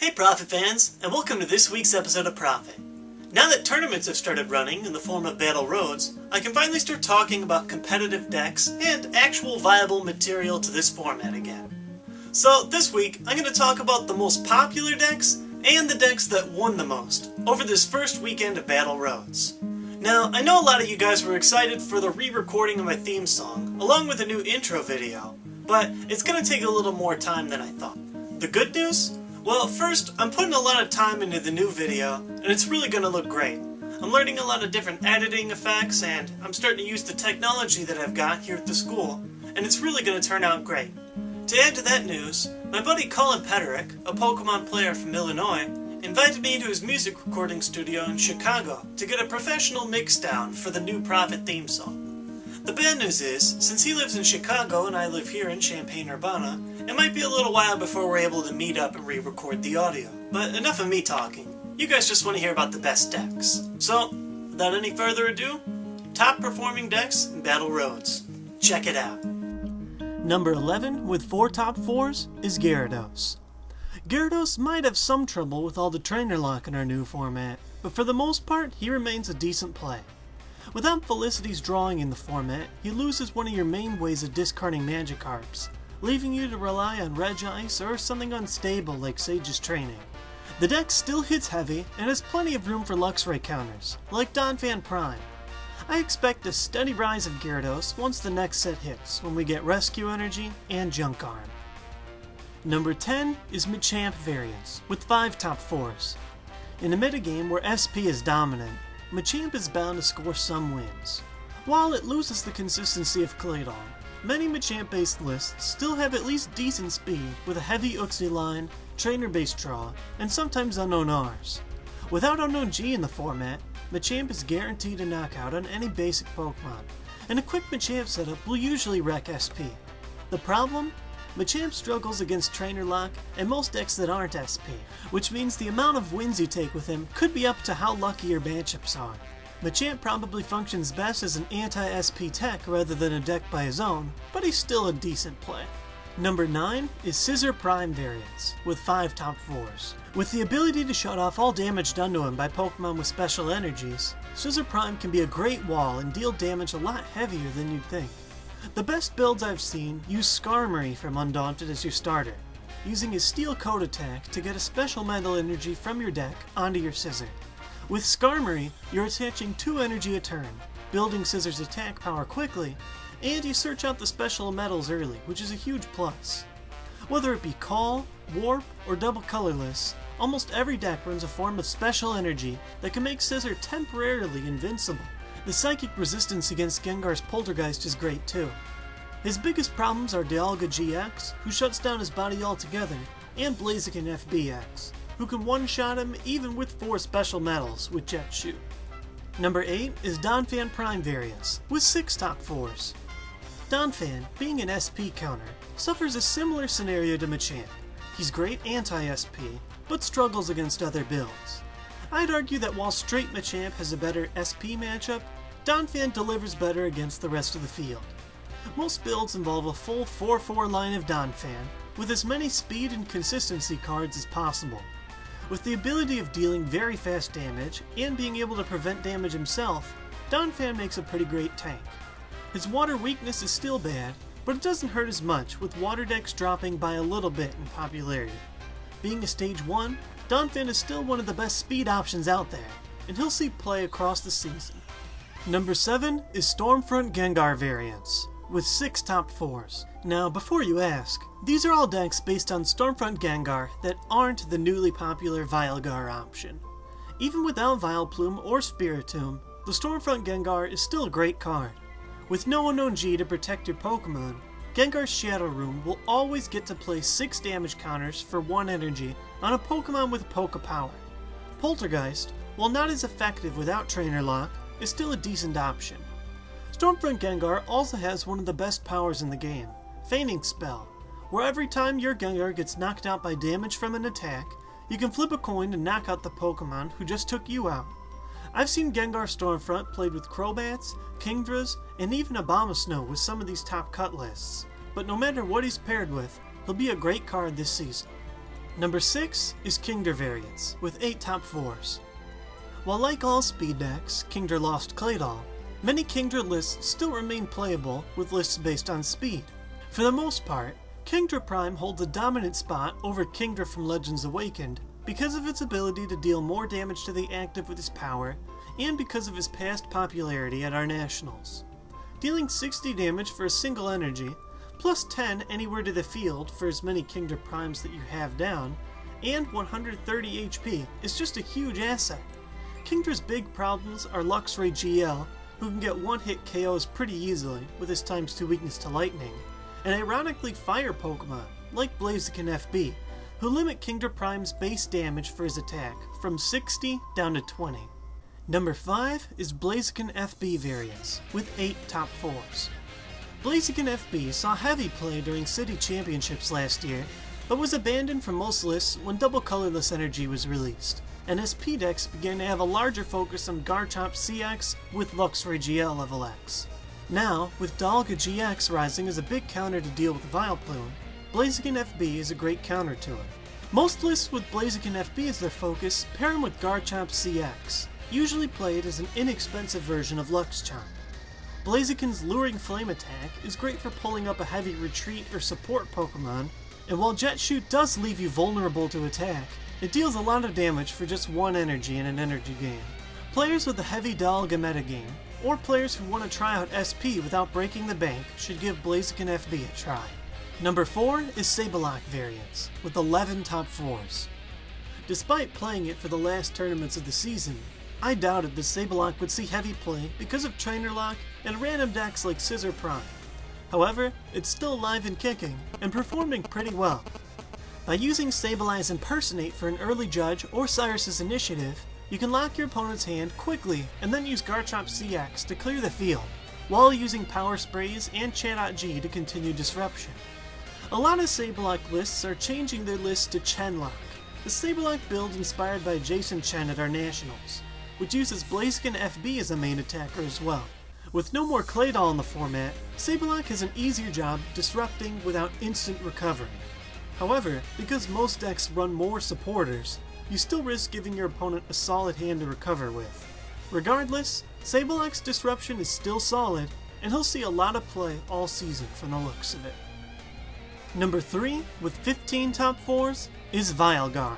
Hey Prof-It fans, and welcome to this week's episode of Prof-It. Now that tournaments have started running in the form of Battle Roads, I can finally start talking about competitive decks and actual viable material to this format again. So this week, I'm going to talk about the most popular decks and the decks that won the most over this first weekend of Battle Roads. Now, I know a lot of you guys were excited for the re-recording of my theme song, along with a new intro video, but it's going to take a little more time than I thought. The good news? Well, first, I'm putting a lot of time into the new video, and it's really going to look great. I'm learning a lot of different editing effects, and I'm starting to use the technology that I've got here at the school, and it's really going to turn out great. To add to that news, my buddy Colin Petterick, a Pokemon player from Illinois, invited me to his music recording studio in Chicago to get a professional mix down for the new Prof-It theme song. The bad news is, since he lives in Chicago and I live here in Champaign-Urbana, it might be a little while before we're able to meet up and re-record the audio. But enough of me talking. You guys just want to hear about the best decks. So, without any further ado, top performing decks in Battle Roads. Check it out. Number 11 with 4 top 4s is Gyarados. Gyarados might have some trouble with all the trainer lock in our new format, but for the most part, he remains a decent play. Without Felicity's drawing in the format, he loses one of your main ways of discarding Magikarps, leaving you to rely on Regice or something unstable like Sage's Training. The deck still hits heavy and has plenty of room for Luxray counters, like Donphan Prime. I expect a steady rise of Gyarados once the next set hits, when we get Rescue Energy and Junk Arm. Number 10 is Machamp variants, with 5 top 4s. In a metagame where SP is dominant, Machamp is bound to score some wins. While it loses the consistency of Claydol, many Machamp-based lists still have at least decent speed with a heavy Uxie line, trainer-based draw, and sometimes unknown Rs. Without unknown G in the format, Machamp is guaranteed a knockout on any basic Pokemon, and a quick Machamp setup will usually wreck SP. The problem? Machamp struggles against Trainer Lock and most decks that aren't SP, which means the amount of wins you take with him could be up to how lucky your matchups are. Machamp probably functions best as an anti-SP tech rather than a deck by his own, but he's still a decent play. Number 9 is Scizor Prime variants, with 5 top 4s. With the ability to shut off all damage done to him by Pokemon with special energies, Scizor Prime can be a great wall and deal damage a lot heavier than you'd think. The best builds I've seen use Skarmory from Undaunted as your starter, using his Steel Coat attack to get a special metal energy from your deck onto your Scizor. With Skarmory, you're attaching 2 energy a turn, building Scizor's attack power quickly, and you search out the special metals early, which is a huge plus. Whether it be Call, Warp, or double colorless, almost every deck runs a form of special energy that can make Scizor temporarily invincible. The psychic resistance against Gengar's Poltergeist is great too. His biggest problems are Dialga GX, who shuts down his body altogether, and Blaziken FB, who can one-shot him even with 4 special metals with Jet Shoot. Number 8 is Donphan Prime variants, with 6 top 4s. Donphan, being an SP counter, suffers a similar scenario to Machamp. He's great anti-SP, but struggles against other builds. I'd argue that while straight Machamp has a better SP matchup, Donphan delivers better against the rest of the field. Most builds involve a full 4-4 line of Donphan, with as many speed and consistency cards as possible. With the ability of dealing very fast damage, and being able to prevent damage himself, Donphan makes a pretty great tank. His water weakness is still bad, but it doesn't hurt as much, with water decks dropping by a little bit in popularity. Being a stage 1, Donphan is still one of the best speed options out there, and he'll see play across the season. Number 7 is Stormfront Gengar variants, with 6 top 4s. Now, before you ask, these are all decks based on Stormfront Gengar that aren't the newly popular Vilegar option. Even without Vileplume or Spiritomb, the Stormfront Gengar is still a great card. With no unknown G to protect your Pokemon, Gengar's Shadow Room will always get to place 6 damage counters for 1 energy on a Pokemon with Poke Power. Poltergeist, while not as effective without Trainer Lock, is still a decent option. Stormfront Gengar also has one of the best powers in the game, Feigning Spell, where every time your Gengar gets knocked out by damage from an attack, you can flip a coin to knock out the Pokemon who just took you out. I've seen Gengar Stormfront played with Crobats, Kingdras, and even Abomasnow with some of these top cut lists, but no matter what he's paired with, he'll be a great card this season. Number 6 is Kingdra variants, with 8 top 4s. While like all speed decks, Kingdra lost Claydol, many Kingdra lists still remain playable with lists based on speed. For the most part, Kingdra Prime holds a dominant spot over Kingdra from Legends Awakened because of its ability to deal more damage to the active with his power, and because of his past popularity at our nationals. Dealing 60 damage for a single energy, plus 10 anywhere to the field for as many Kingdra Primes that you have down, and 130 HP is just a huge asset. Kingdra's big problems are Luxray GL, who can get one-hit KOs pretty easily with his ×2 weakness to lightning, and ironically fire Pokemon, like Blaziken FB, who limit Kingdra Prime's base damage for his attack from 60 down to 20. Number 5 is Blaziken FB variants, with 8 top 4s. Blaziken FB saw heavy play during City Championships last year, but was abandoned from most lists when Double Colorless Energy was released, and SP decks began to have a larger focus on Garchomp CX with Luxray GL level X. Now, with Galaga GX rising as a big counter to deal with Vileplume, Blaziken FB is a great counter to it. Most lists with Blaziken FB as their focus pair him with Garchomp CX, usually played as an inexpensive version of Luxtom. Blaziken's Luring Flame attack is great for pulling up a heavy retreat or support Pokemon, and while Jet Shoot does leave you vulnerable to attack, it deals a lot of damage for just 1 energy in an energy game. Players with a heavy Galaga metagame, or players who want to try out SP without breaking the bank, should give Blaziken FB a try. Number 4 is Sableye variants, with 11 top 4s. Despite playing it for the last tournaments of the season, I doubted that Sableye would see heavy play because of Trainer Lock and random decks like Scizor Prime. However, it's still alive and kicking, and performing pretty well. By using Sableye's Impersonate for an early judge or Cyrus's Initiative, you can lock your opponent's hand quickly and then use Garchomp CX to clear the field, while using Power Sprays and Chatot-G to continue disruption. A lot of Sableye lists are changing their lists to Chenlock, the Sableye build inspired by Jason Chen at our nationals, which uses Blaziken FB as a main attacker as well. With no more Claydol in the format, Sableye has an easier job disrupting without instant recovery. However, because most decks run more supporters, you still risk giving your opponent a solid hand to recover with. Regardless, Sableye's disruption is still solid, and he'll see a lot of play all season from the looks of it. Number 3, with 15 top 4s, is Vilegar.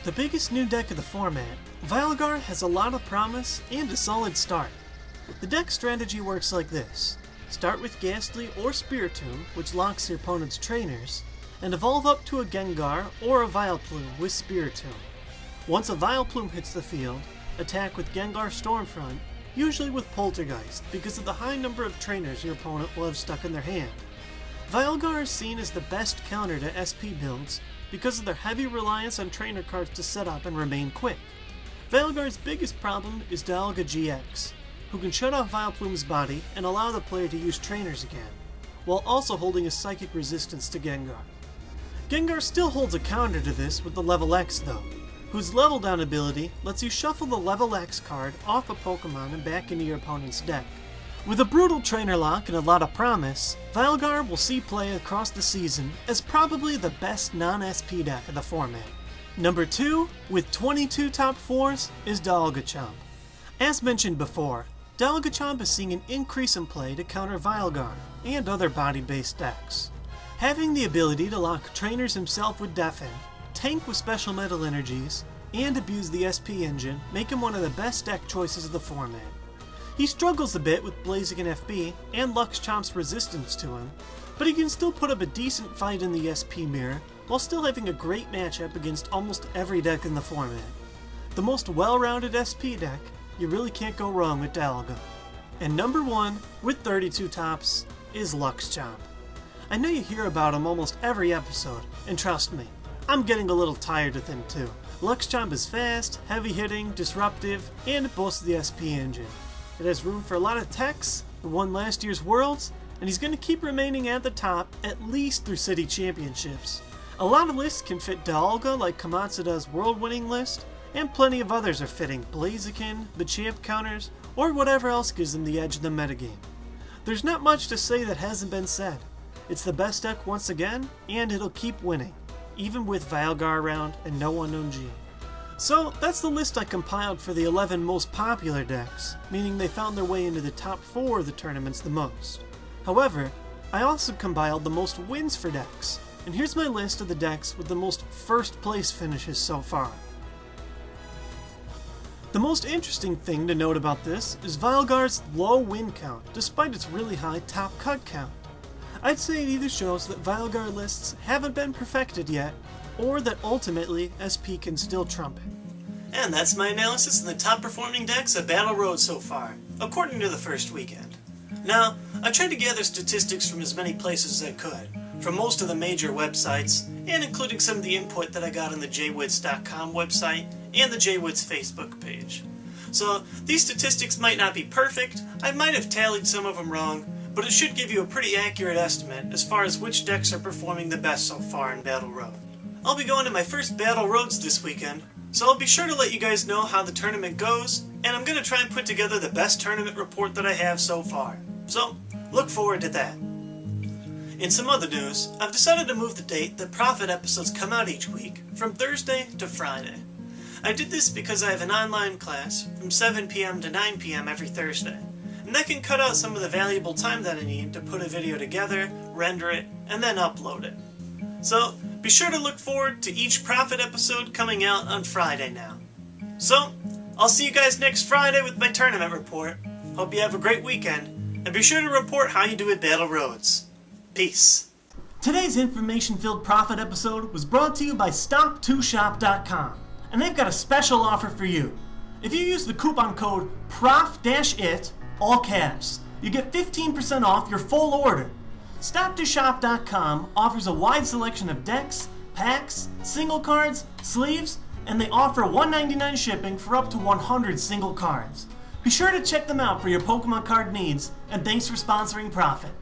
The biggest new deck of the format, Vilegar has a lot of promise and a solid start. The deck strategy works like this. Start with Ghastly or Spiritomb, which locks your opponent's trainers, and evolve up to a Gengar or a Vileplume with Spiritomb. Once a Vileplume hits the field, attack with Gengar Stormfront, usually with Poltergeist because of the high number of trainers your opponent will have stuck in their hand. Vilegar is seen as the best counter to SP builds because of their heavy reliance on trainer cards to set up and remain quick. Vilegar's biggest problem is Galaga GX, who can shut off Vileplume's body and allow the player to use trainers again, while also holding a psychic resistance to Gengar. Gengar still holds a counter to this with the Level X though, whose Level Down ability lets you shuffle the Level X card off a Pokemon and back into your opponent's deck. With a brutal trainer lock and a lot of promise, Vilegar will see play across the season as probably the best non-SP deck of the format. Number 2, with 22 top 4s, is Galaga Chun. As mentioned before, Galaga Chun is seeing an increase in play to counter Vilegar and other body-based decks. Having the ability to lock trainers himself with Deafen, tank with special metal energies, and abuse the SP engine make him one of the best deck choices of the format. He struggles a bit with Blaziken FB and Luxtomp's resistance to him, but he can still put up a decent fight in the SP mirror while still having a great matchup against almost every deck in the format. The most well-rounded SP deck, you really can't go wrong with Galaga. And number 1, with 32 tops, is Luxtom. I know you hear about him almost every episode, and trust me, I'm getting a little tired of him too. Luxtom is fast, heavy-hitting, disruptive, and it boasts the SP engine. It has room for a lot of techs, it won last year's Worlds, and he's going to keep remaining at the top at least through City Championships. A lot of lists can fit Galaga like Kamatsuda's world-winning list, and plenty of others are fitting Blaziken, Machamp counters, or whatever else gives them the edge in the metagame. There's not much to say that hasn't been said. It's the best deck once again, and it'll keep winning. even with Vilegar around and no unknown G. So that's the list I compiled for the 11 most popular decks, meaning they found their way into the top 4 of the tournaments the most. However, I also compiled the most wins for decks, and here's my list of the decks with the most first place finishes so far. The most interesting thing to note about this is Vilegar's low win count, despite its really high top cut count. I'd say it either shows that Vilegar lists haven't been perfected yet, or that ultimately SP can still trump it. And that's my analysis of the top performing decks of Battle Road so far, according to the first weekend. Now, I tried to gather statistics from as many places as I could, from most of the major websites, and including some of the input that I got on the JWittz.com website and the JWittz Facebook page. So, these statistics might not be perfect, I might have tallied some of them wrong, but it should give you a pretty accurate estimate as far as which decks are performing the best so far in Battle Road. I'll be going to my first Battle Roads this weekend, so I'll be sure to let you guys know how the tournament goes, and I'm going to try and put together the best tournament report that I have so far. So, look forward to that. In some other news, I've decided to move the date that Prof-It episodes come out each week from Thursday to Friday. I did this because I have an online class from 7 p.m. to 9 p.m. every Thursday, and that can cut out some of the valuable time that I need to put a video together, render it, and then upload it. So, be sure to look forward to each Prof-It episode coming out on Friday now. So, I'll see you guys next Friday with my tournament report. Hope you have a great weekend, and be sure to report how you do at Battle Roads. Peace. Today's information-filled Prof-It episode was brought to you by Stop2Shop.com, and they've got a special offer for you. If you use the coupon code PROF-IT, all caps, you get 15% off your full order. Stop2Shop.com offers a wide selection of decks, packs, single cards, sleeves, and they offer $1.99 shipping for up to 100 single cards. Be sure to check them out for your Pokemon card needs, and thanks for sponsoring Prof-It.